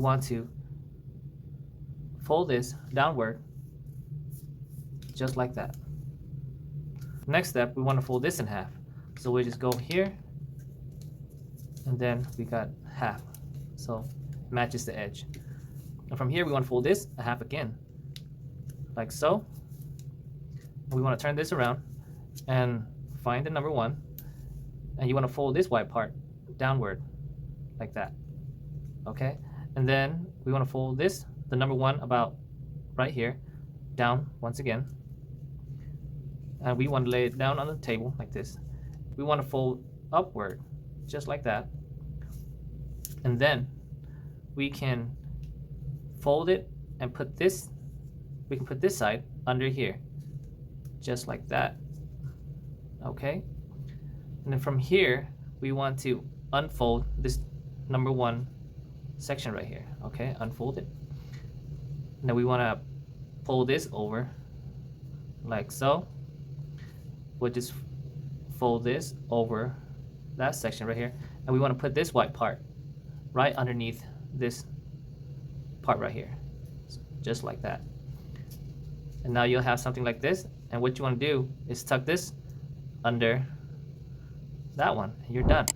We want to fold this downward just like that. Next step, we want to fold this in half. So we just go here and then we got half. So it matches the edge. And from here we want to fold this a half again. Like so. And we want to turn this around and find the number 1. And you want to fold this white part downward like that. Okay? And then we want to fold this, the number 1, about right here, down once again. And we want to lay it down on the table like this. We want to fold upward just like that. And then we can fold it and put this, we can put this side under here just like that. Okay? And then from here we want to unfold this number 1 section right here. Okay, unfold it. Now we want to pull this over like so. We'll just fold this over that section right here, and we want to put this white part right underneath this part right here, just like that. And now you'll have something like this, and what you want to do is tuck this under that one, and you're done.